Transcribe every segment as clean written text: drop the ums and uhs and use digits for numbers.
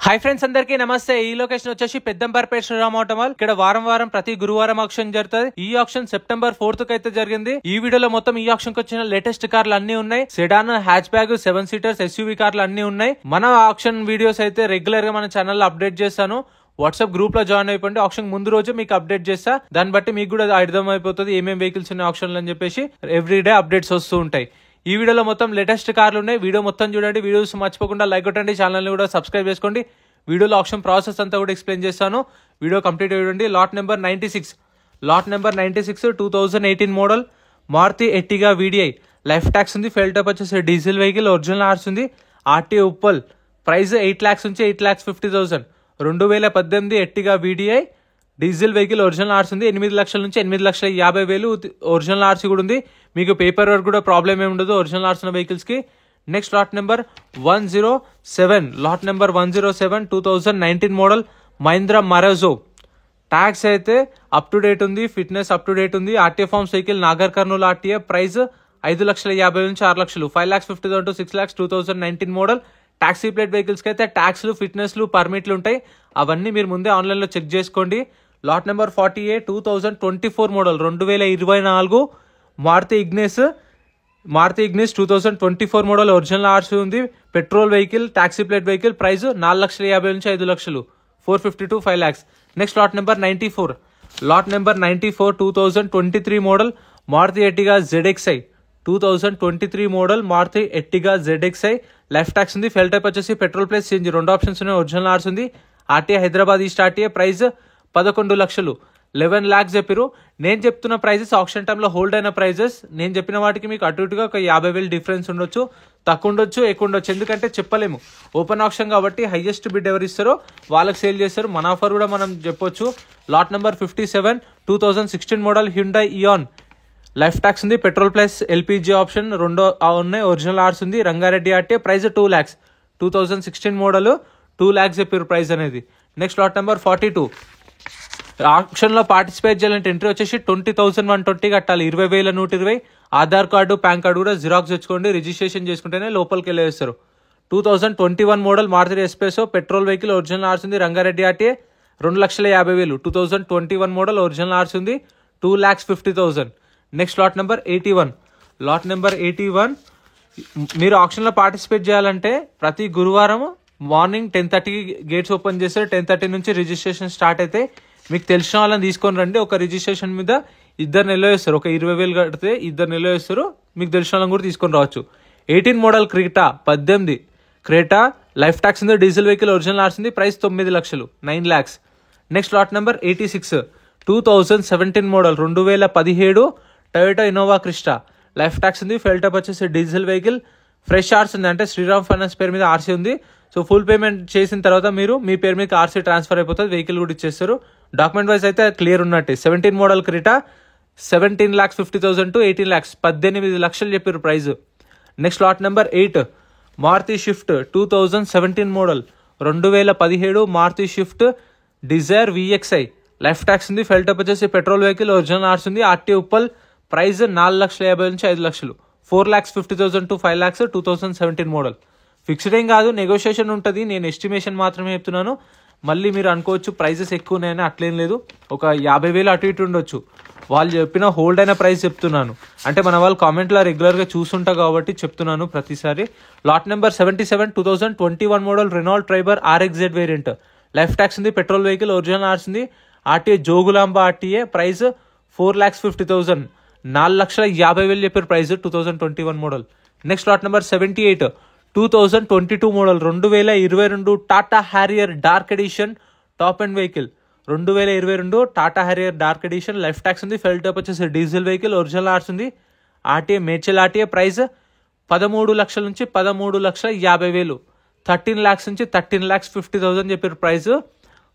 Hi friends, అందరికీ నమస్తే. ఈ లొకేషన్ వచ్చేసి పెద్దంబర్పేట శ్రీరామ్ ఆటోమాల్. ఇక్కడ వారం ప్రతి గురువారం ఆక్షన్ జరుగుతుంది. ఈ ఆక్షన్ సెప్టెంబర్ 4th కి అయితే జరిగింది. ఈ వీడియోలో మొత్తం ఈ ఆక్షన్ కి వచ్చిన లేటెస్ట్ కార్లు అన్ని ఉన్నాయి. Sedan, hatch bag, 7 seaters, SUV కార్లు అన్ని ఉన్నాయి. మన ఆక్షన్ వీడియోస్ అయితే రెగ్యులర్ గా మన ఛానల్ అప్డేట్ చేస్తాను. వాట్సాప్ గ్రూప్ లో జాయిన్ అయిపోండి. ఆక్షన్ ముందు రోజు మీకు అప్డేట్ చేస్తా. దాన్ని బట్టి మీకు కూడా అర్థం అయిపోతుంది ఏమేమి వెహికల్స్ ఉన్నాయి ఆక్షన్ అని చెప్పేసి. ఎవ్రీ డే అప్డేట్స్ వస్తూ ఉంటాయి. ఈ వీడియోలో మొత్తం లేటెస్ట్ కార్లు ఉన్నాయి. వీడియో మొత్తం చూడండి. వీడియోస్ మర్చిపోకుండా లైక్ కొట్టండి. ఛానల్ ని కూడా సబ్స్క్రైబ్ చేసుకోండి. వీడియోలో ఆప్షన్ ప్రాసెస్ అంతా కూడా ఎక్స్ప్లెయిన్ చేస్తాను. వీడియో కంప్లీట్ చూడండి. Lot number 96 2018 model Maruti Ertiga VDI. Life tax ఉంది. ఫెయిల్ టైప్ వచ్చేసి డీజిల్ వెహికల్. ఒరిజినల్ ఆర్స్ ఉంది. RTA ఉప్పల్. ప్రైస్ 8 lakhs నుంచి 8,50,000. 2018 Ertiga VDI diesel vehicle. Original ఆర్స్ ఉంది. 8 లక్షల నుంచి 8,50,000 ఒరిజినల్ ఆర్సీ కూడా ఉంది. మీకు పేపర్ వర్క్ కూడా ప్రాబ్లమ్ ఏమి ఉండదు ఒరిజినల్ ఆర్స్ ఉన్న వెహికల్స్ కి. Next lot number 107 2019 model Mahindra Marazzo. Tax అయితే అప్ టు డేట్ ఉంది. ఫిట్నెస్ అప్ టు డేట్ ఉంది. RTA forms vehicle. Nagar Kurnool RTA. Price 5,50,000 నుంచి 6 లక్షలు. 5,50,000 to 6 lakhs. 2019 మోడల్. టాక్సీ ప్లేట్ వెహికల్స్ కి అయితే ట్యాక్స్లు, ఫిట్నెస్లు, పర్మిట్లు ఉంటాయి. అవన్నీ మీరు ముందే ఆన్లైన్ లో చెక్ చేసుకోండి. Lot number 48 2024 model 2024 Maruti Ignis 2024 model. Original RC ఉంది. Petrol vehicle. Taxi plate vehicle. Price 4,50,000 నుంచి 5 లక్షలు. 450 to 5 lakhs. Next lot number 94 2023 model Maruti Ertiga ZXi. 2023 model Maruti Ertiga ZXi. Life tax ఉంది. ఫెయిల్ టైప్ వచ్చేసి పెట్రోల్ ప్లస్ CNG 2 ఆప్షన్స్ ఉన్నాయి. Original ఆర్స్ ఉంది. RTA Hyderabad east RTA. Price 11 లక్షలు. 11 lakhs చెప్పారు. నేను చెప్తున్న ప్రైజెస్ ఆప్షన్ టైంలో హోల్డ్ అయిన ప్రైజెస్. నేను చెప్పిన వాటికి మీకు అటు ఇటుగా ఒక 50,000 డిఫరెన్స్ ఉండొచ్చు. తక్కువ ఉండొచ్చు, ఎక్కువ ఉండొచ్చు. ఎందుకంటే చెప్పలేము. ఓపెన్ ఆప్షన్ కాబట్టి హైయెస్ట్ బిడ్ ఎవరు ఇస్తారో వాళ్ళకి సేల్ చేస్తారు. మన ఆఫర్ కూడా మనం చెప్పొచ్చు. Lot number 57 2016 model Hyundai Eon. Life tax ఉంది. పెట్రోల్ ప్లస్ LPG ఆప్షన్ 2 ఉన్నాయి. ఒరిజినల్ ఆర్స్ ఉంది. Rangareddy RTA. Price 2 lakhs. 2016 model 2 lakhs చెప్పారు ప్రైస్ అనేది. నెక్స్ట్ లాట్ నెంబర్ 42 ఆప్షన్ లో పార్టిసిపేట్ చేయాలంటే ఎంట్రీ వచ్చేసి 20,120 కట్టాలి. 20,120. ఆధార్ కార్డు, పాన్ కార్డు కూడా జిరాక్స్ తెచ్చుకోండి. రిజిస్ట్రేషన్ చేసుకుంటేనే లోపలికి వెళ్ళేస్తారు. 2021 model Maruti Espresso. Petrol vehicle. Original ఆర్స్ ఉంది. రంగారెడ్డి RTA. 2,50,000. 2021 మోడల్. ఒరిజినల్ ఆర్స్ ఉంది. 2,50,000. నెక్స్ట్ లాట్ నెంబర్ 81 మీరు ఆప్షన్ లో పార్టిసిపేట్ చేయాలంటే ప్రతి గురువారం మార్నింగ్ 10:30కి గేట్స్ ఓపెన్ చేస్తారు. 10:30 నుంచి రిజిస్ట్రేషన్ స్టార్ట్ అయితే మీకు తెలిసిన వాళ్ళని తీసుకొని రండి. ఒక రిజిస్ట్రేషన్ మీద 2 నెలలు వేస్తారు. ఒక 20,000 కడితే 2 నెలలు వేస్తారు. మీకు తెలిసిన వాళ్ళని కూడా తీసుకొని రావచ్చు. 18 model Creta. 18 Creta. Life tax ఉంది. Diesel vehicle. ఒరిజినల్ ఆర్స్ ఉంది. ప్రైస్ 9 లక్షలు. 9 lakhs. Next lot number 86 2017 model 2017 Toyota Innova Crysta. Life tax ఉంది. ఫెయిల్ టైప్ వచ్చేసి డీజిల్ వెహికల్. ఫ్రెష్ ఆర్స్ ఉంది. అంటే శ్రీరామ్ ఫైనాన్స్ పేరు మీద ఆర్సీ ఉంది. సో ఫుల్ పేమెంట్ చేసిన తర్వాత మీరు మీ పేరు మీద ఆర్సీ ట్రాన్స్ఫర్ అయిపోతుంది. వెహికల్ కూడా ఇచ్చేస్తారు. డాక్యుమెంట్ వైజ్ అయితే క్లియర్ ఉన్నట్టే. 17 మోడల్ క్రెటా. 17,50,000 to 18 lakhs. 18 లక్షలు చెప్పారు price. Next lot number 8 Maruti Swift 2017 model 2017 Maruti Swift Dzire VXi. Life tax ఉంది. ఫెయిల్ టైప్ వచ్చేసి పెట్రోల్ వెహికల్. ఒరిజినల్ ఆర్స్ ఉంది. RTA ఉప్పల్. ప్రైస్ 4,50,000 నుంచి 5 లక్షలు. 4,50,000 to 5 lakhs. 2017 మోడల్. ఫిక్స్డ్ ఏం కాదు, నెగోషియేషన్ ఉంటుంది. నేను ఎస్టిమేషన్ మాత్రమే చెప్తున్నాను. మళ్ళీ మీరు అనుకోవచ్చు ప్రైజెస్ ఎక్కువ ఉన్నాయని. అట్లేం లేదు. ఒక 50,000 అటు ఇటు ఉండొచ్చు. వాళ్ళు చెప్పిన హోల్డ్ అయిన ప్రైస్ చెప్తున్నాను. అంటే మన వాళ్ళు కామెంట్లో రెగ్యులర్గా చూస్తుంటా కాబట్టి చెప్తున్నాను ప్రతిసారి. Lot number 77 2021 model Renault Triber RXZ variant. Life tax ఉంది. Petrol vehicle. ఒరిజినల్ ఆర్స్ ఉంది. RTA Jogulamba RTA. ప్రైస్ 4,50,000. 4,50,000 చెప్పారు price. 2021 model. Next lot number 78 2022 model 2022 Tata Harrier dark edition top end vehicle. 2022 Tata Harrier dark edition. Life tax ఉంది. Fuel type వచ్చేసి diesel vehicle. Original ఆర్స్ ఉంది. RTA Medchal RTA. Price 13 లక్షల నుంచి 13,50,000. 13 lakhs నుంచి 13,50,000 చెప్పారు price.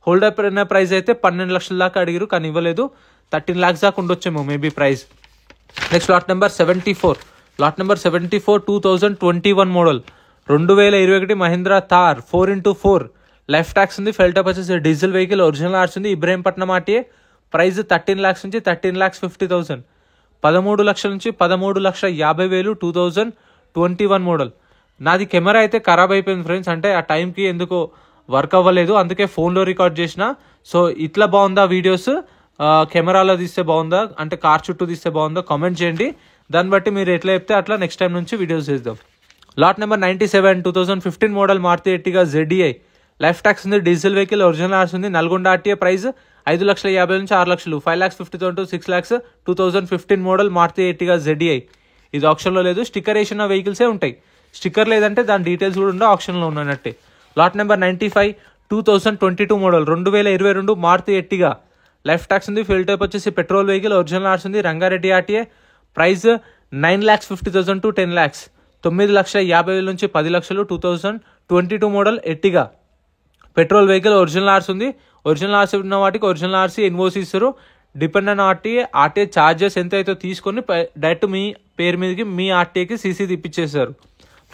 Hold up అయిన price అయితే 12 లక్షల దాకా అడిగారు కానీ ఇవ్వలేదు. 13 lakhs దాకా ఉండొచ్చేమో maybe price. Next lot number 74 2021 model 2021 Mahindra Thar 4x4. Life tax ఉంది. ఫెయిల్ టైప్ వచ్చేసి డీజిల్ వెహికల్. ఒరిజినల్ ఆర్స్ ఉంది. ఇబ్రహీంపట్నం RTA. ప్రైస్ 13 lakhs నుంచి 13,50,000. 13 లక్షల నుంచి 13,50,000. 2021 మోడల్. నాది కెమెరా అయితే ఖరాబ్ అయిపోయింది ఫ్రెండ్స్. అంటే ఆ టైంకి ఎందుకో వర్క్ అవ్వలేదు, అందుకే ఫోన్లో రికార్డ్ చేసిన. సో ఇట్లా బాగుందా వీడియోస్, కెమెరాలో తీస్తే బాగుందా, అంటే కార్ చుట్టూ తీస్తే బాగుందా కామెంట్ చేయండి. దాన్ని బట్టి మీరు ఎట్లా చెప్తే అట్లా నెక్స్ట్ టైం నుంచి వీడియోస్ చేద్దాం. Lot number 97 2015 model Maruti Ertiga ZDI. Life tax ఉంది, డీజిల్ వెహికల్, ఒరిజినల్ ఆర్స్ ఉంది. నల్గొండ RTA. ప్రైస్ 5,50,000 నుంచి 6 లక్షలు, 5,50,000 to 6 lakhs. 2015 model Maruti Ertiga ZDI. ఇది ఆప్షన్లో లేదు, స్టిక్కర్ వేసిన వెహికల్సే ఉంటాయి. స్టిక్కర్ లేదంటే దాని డీటెయిల్స్ కూడా ఉండవు, ఆప్షన్లో ఉన్నట్టే. Lot number 95 2022 model 2022 Maruti Ertiga. Life tax ఉంది, ఫ్యూల్ టైప్ వచ్చేసి పెట్రోల్ వెహికల్, ఒరిజినల్ ఆర్స్ ఉంది. Rangareddy RTA. Price 9,50,000 to 10 lakhs. 9,50,000 నుంచి 10 లక్షలు. 2022 model Ertiga. Petrol vehicle, original ఆర్స్ ఉంది. ఒరిజినల్ ఆర్సీ ఉన్న వాటికి ఒరిజినల్ ఆర్సీ ఇన్వోస్ ఇస్తారు. డిపెండ్ ఆన్ RTA ఛార్జెస్ ఎంత అయితే తీసుకొని డైరెక్ట్ మీ పేరు మీదకి మీ RTAకి CC తిప్పించేస్తారు.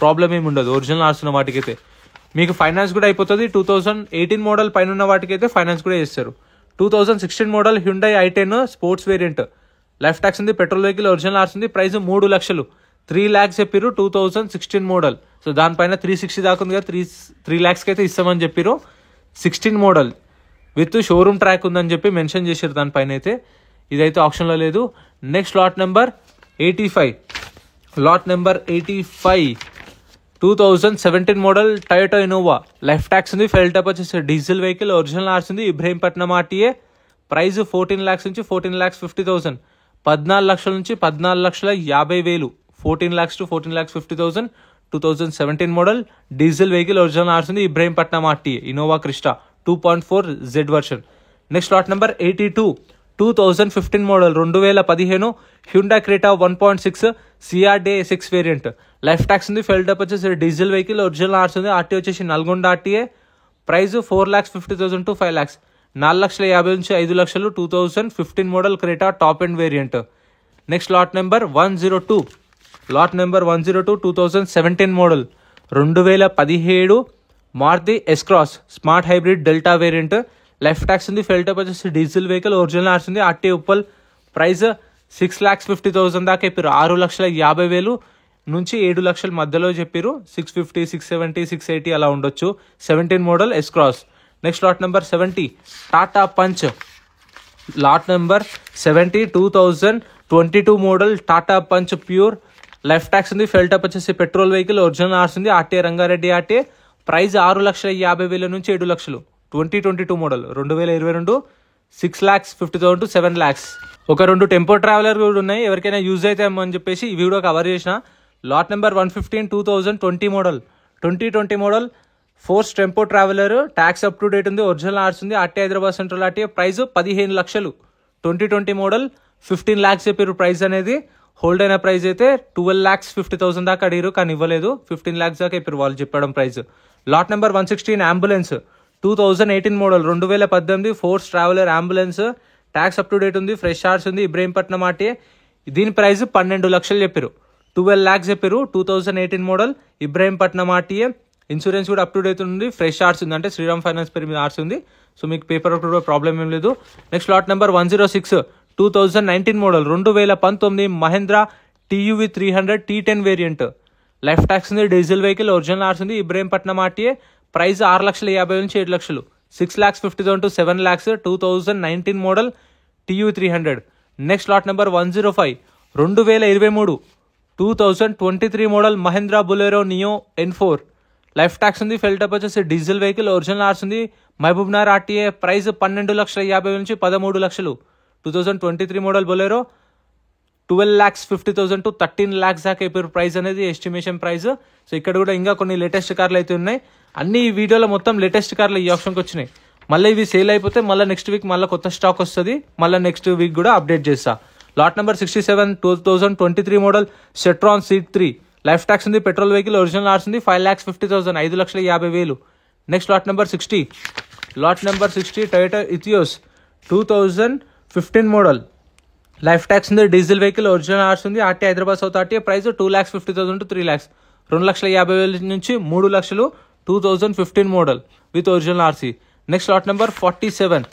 ప్రాబ్లం ఏమి ఉండదు ఒరిజినల్ ఆర్స్ ఉన్న వాటికైతే. మీకు ఫైనాన్స్ కూడా అయిపోతుంది. 2018 మోడల్ పైన ఉన్న వాటికైతే ఫైనాన్స్ కూడా చేస్తారు. 2016 model Hyundai i10 sports variant. Life tax ఉంది, పెట్రోల్ వెహికల్, ఒరిజినల్ ఆర్స్ ఉంది. ప్రైస్ 3 లక్షలు, 3 lakhs చెప్పారు. 2016 మోడల్. సో దానిపైన 360 దాకా ఉంది కదా, 3 lakhsకి అయితే ఇస్తామని చెప్పారు. 16 మోడల్ విత్ షోరూమ్ ట్రాక్ ఉందని చెప్పి మెన్షన్ చేశారు దానిపైన అయితే. ఇదైతే ఆప్షన్లో లేదు. Next lot number 85. Lot number 85 2017 model Toyota Innova. Life tax ఉంది, ఫెయిల్ టైప్ వచ్చేసి డీజిల్ వెహికల్, ఒరిజినల్ ఆర్స్ ఉంది. ఇబ్రహీంపట్నం RTA. ప్రైస్ 14 lakhs నుంచి 14,50,000. 14 లక్షల నుంచి 14,50,000. 14 lakhs to 14,50,000. 2017 model diesel vehicle, original ఆర్స్ ఉంది. Ibrahimpatnam RTA. Innova Crysta 2.4 Z version. Next lot number 82 2015 model 2015 Hyundai Creta 1.6 CRDA SX variant. Life tax ఉంది, fuel type వచ్చేసి diesel vehicle, original ఆర్స్ ఉంది. RTA వచ్చేసి Nalgonda RTA. Price 4,50,000 to 5 lakhs. 4,50,000 నుంచి 5 లక్షలు. 2015 model Creta top end variant. Next lot number 102. Lot number 102 2017 model 2017 Maruti S-Cross smart hybrid delta variant. Life tax ఉంది, fuel type వచ్చేసి diesel vehicle, original ఆర్స్ ఉంది. RTA Uppal. Price 6,50,000 దాకా చెప్పారు. 6,50,000 నుంచి 7 లక్షల మధ్యలో చెప్పారు. 650, 670, 680 అలా ఉండొచ్చు. 17 model S-Cross. Next lot number 70 Tata punch. Lot number 70 2022 model Tata punch pure. Life tax ఉంది, ఫెయిల్ టైప్ వచ్చేసి పెట్రోల్ వెహికల్, ఒరిజినల్ ఆర్స్ ఉంది. RTA Rangareddy RTA. ప్రైస్ 6,50,000 నుంచి 7 లక్షలు. 2022 మోడల్ 2022 6,50,000 to 7 lakhs. ఒక 2 టెంపో ట్రావెలర్ కూడా ఉన్నాయి, ఎవరికైనా యూజ్ అయితే అని చెప్పేసి ఈ వీడియో కవర్ చేసిన. Lot number 115 2020 model 2020 model force tempo traveller. Tax up to date ఉంది, ఒరిజినల్ ఆర్స్ ఉంది. RTA Hyderabad central RTA. Price 15 లక్షలు. 2020 మోడల్ 15 lakhs చెప్పారు ప్రైస్ అనేది. హోల్డ్ అయిన ప్రైస్ అయితే 12,50,000 దాకా అడిగారు కానీ ఇవ్వలేదు. 15 lakhs దాకా చెప్పారు వాళ్ళు చెప్పడం price. Lot number 116 ambulance 2018 model 2018 force traveller ambulance. Tax up to date ఉంది, ఫ్రెష్ ఆర్స్ ఉంది. ఇబ్రహీంపట్నం RTA. దీని ప్రైస్ 12 లక్షలు చెప్పారు. 12 lakhs చెప్పారు. 2018 మోడల్ ఇబ్రహీంపట్నం RTA. ఇన్సూరెన్స్ కూడా అప్ టు డేట్ ఉంది, ఫ్రెష్ ఆర్స్ ఉంది, అంటే శ్రీరామ్ ఫైనాన్స్ పేరు మీద ఆర్స్ ఉంది. సో మీకు పేపర్ అప్ టు ప్రాబ్లం ఏం లేదు. Next lot number 106 2019 model 2019 Mahindra TUV 300 T10 variant. Life tax ఉంది, డీజిల్ వెహికల్, ఒరిజినల్ ఆర్స్ ఉంది. ఇబ్రహీంపట్నం RTA. ప్రైస్ 6,50,000 నుంచి 7 లక్షలు. 6,50,000 to 7 lakhs. 2019 model TUV 300. Next lot number 105 2023 2023 model Mahindra Bolero Neo N4. Life tax ఉంది, fuel type వచ్చేసి diesel vehicle, original ఆర్స్ ఉంది. Mahabubnagar RTA. Price 12,50,000 నుంచి 13 లక్షలు. 2023 model Bolero 12,50,000 to 13 lakhs దాకా అయిపోయారు ప్రైస్ అనేది ఎస్టిమేషన్ ప్రైస్. సో ఇక్కడ కూడా ఇంకా కొన్ని లేటెస్ట్ కార్లు అయితే ఉన్నాయి. అన్ని ఈ వీడియోలో మొత్తం లేటెస్ట్ కార్లు ఈ ఆప్షన్కి వచ్చినాయి. మళ్ళీ ఇవి సేల్ అయిపోతే మళ్ళీ నెక్స్ట్ వీక్ మళ్ళీ కొత్త స్టాక్ వస్తుంది. మళ్ళీ నెక్స్ట్ వీక్ కూడా అప్డేట్ చేస్తా. Lot number 67 2023 model Citroen C3. Life tax ఉంది, పెట్రోల్ వెహికల్, ఒరిజినల్ ఆర్స్ ఉంది. 5,50,000 5,50,000. Next lot number 60. Lot number 60 Toyota Etios 2015 model. Life tax ఉంది, డీజిల్ వెహికల్, ఒరిజినల్ ఆర్స్ ఉంది. RTA Hyderabad south RTA. Price 2,50,000 to 3 lakhs. 2,50,000 నుంచి 3 లక్షలు. 2015 model with original RC. Next lot number 47.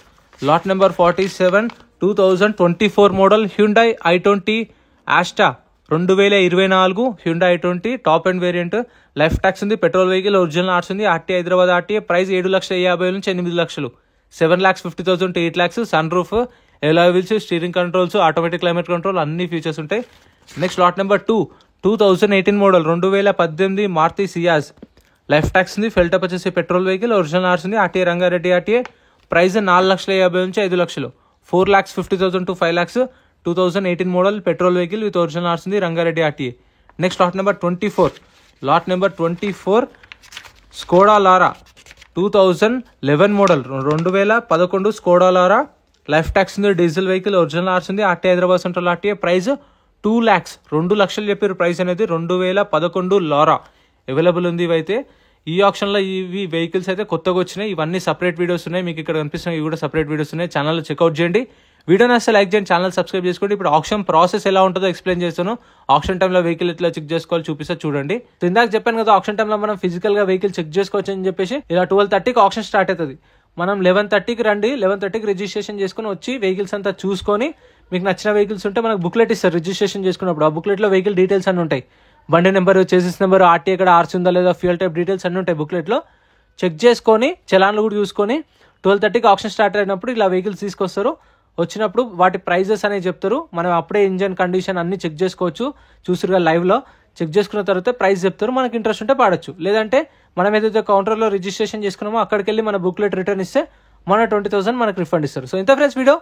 Lot number 47 2024 model Hyundai i20 Asta 2024 Hyundai i20 top end variant, life tax ఉంది, petrol vehicle, original arts ఉంది, RTA Hyderabad RTA, price 7,50,000 నుంచి 8 లక్షలు, 7,50,000 to 8 lakhs, sunroof, alloy wheels, steering controls, automatic climate control, అన్ని features ఉంటాయి. Next lot number 2, 2018 model 2018 Maruti Ciaz, life tax ఉంది, fuel type వచ్చేసి petrol vehicle, original arts ఉంది, RTA Rangareddy RTA, price 4,50,000 నుంచి 5 లక్షలు, 4,50,000 to 5 lakhs, 2018 model petrol vehicle with original arts ఉంది, Rangareddy RTA. Next lot number 24 Skoda Laura 2011 model 2011 Skoda Laura, life tax ఉంది, diesel vehicle, original arts ఉంది, RTA Hyderabad central RTA, price 2 lakhs, 2 లక్షలు చెప్పారు price అనేది. 2011 లారా available ఉంది. ఇవైతే ఈ ఆప్షన్లో ఇవి వెహికల్స్ అయితే కొత్తగా వచ్చినాయి. ఇవన్నీ సపరేట్ వీడియోస్ ఉన్నాయి, మీకు ఇక్కడ కనిపిస్తున్నాయి, ఇవి కూడా సపరేట్ వీడియోస్ ఉన్నాయి. ఛానల్లో చెక్అవుట్ చేయండి. వీడియో నచ్చితే లైక్ చేయండి, ఛానల్ సబ్స్క్రైబ్ చేసుకోండి. ఇప్పుడు ఆప్షన్ ప్రాసెస్ ఎలా ఉంటుందో ఎక్స్ప్లెయిన్ చేస్తాను. ఆప్షన్ టైంలో వెహికల్ ఎట్లా చెక్ చేసుకోవాలి చూపిస్తా చూడండి. ఇందాక చెప్పాను కదా, ఆప్షన్ టైంలో మనం ఫిజికల్ గా వెహికల్ చెక్ చేసుకోవచ్చు అని చెప్పేసి. ఇలా 12:30కి ఆప్షన్ స్టార్ట్ అవుతుంది. మనం 11:30కి రండి, 11:30కి రిజిస్ట్రేషన్ చేసుకుని వచ్చి వెహికల్స్ అంతా చూసుకొని మీకు నచ్చిన వెహికల్స్ ఉంటే మనకు బుక్లెట్ ఇస్తారు రిజిస్ట్రేషన్ చేసుకున్నప్పుడు. ఆ బుక్లెట్ లో వెహికల్ డీటెయిల్స్ అన్ని ఉంటాయి, బండి నెంబర్, చేసిస్ నెంబర్, ఆర్టీఏ ఎక్కడ ఆర్సీ ఉందా లేదా, ఫ్యూయల్ టైప్ డీటెయిల్స్ అన్ని ఉంటాయి బుక్లెట్ లో. చెక్ చేసుకొని చలాన్లు కూడా చూసుకొని 12:30కి ఆప్షన్ స్టార్ట్ అయినప్పుడు ఇలా వెహికల్స్ తీసుకొస్తారు. వచ్చినప్పుడు వాటి ప్రైజెస్ అనేవి చెప్తారు. మనం అప్పుడే ఇంజన్ కండిషన్ అన్ని చెక్ చేసుకోవచ్చు. చూసారుగా లైవ్ లో చెక్ చేసుకున్న తర్వాత ప్రైస్ చెప్తారు. మనకి ఇంట్రెస్ట్ ఉంటే పాడొచ్చు, లేదంటే మనం ఏదైతే కౌంటర్లో రిజిస్ట్రేషన్ చేసుకున్నామో అక్కడికి వెళ్ళి మన బుక్లెట్ రిటర్న్ ఇస్తే మన 20,000 మనకు రిఫండ్ ఇస్తారు. సో ఇంత ఫ్రెండ్స్ వీడియో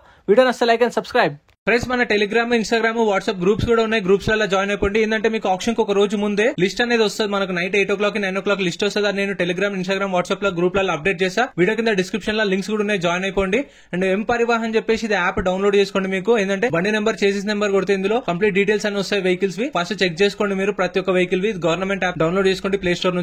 నచ్చితే లైక్ అండ్ సబ్స్క్రైబ్. ఫ్రెండ్స్ మన టెలిగ్రామ్, ఇన్స్టాగ్రామ్, వాట్సాప్ గ్రూప్స్ కూడా ఉన్నాయి. గ్రూప్స్ లలో జాయిన్ అయిపోండి. ఏంటంటే మీకు ఆప్షన్ కి ఒక రోజు ముందే లిస్ట్ అనేది వస్తుంది. మనకు నైట్ 8 o'clock 9 o'clock లిస్ట్ వస్తుంది. అది నేను టెలిగ్రామ్, ఇన్స్టాగ్రామ్, వాట్సాప్ లో గ్రూప్ లలో అప్డేట్ చేస్తా. వీడియో కింద డిస్క్రిప్షన్ లో లింక్స్ కూడా ఉన్నాయి, జాయిన్ అయిపోండి. అండ్ ఎం పరివాహన్ చెప్పేసి ఇది యాప్ డౌన్లోడ్ చేసుకోండి. మీకు ఏంటంటే బండి నెంబర్, చేసిస్ నెంబర్ కొడితే ఇందులో కంప్లీట్ డీటెయిల్స్ అన్ని వస్తాయి వెహికల్స్ వి. ఫస్ట్ చెక్ చేసుకోండి మీరు ప్రతి ఒక్క వెహికల్ వి. గవర్నమెంట్ యాప్ డౌన్లోడ్ చేసుకోండి ప్లే స్టోర్ నుంచి.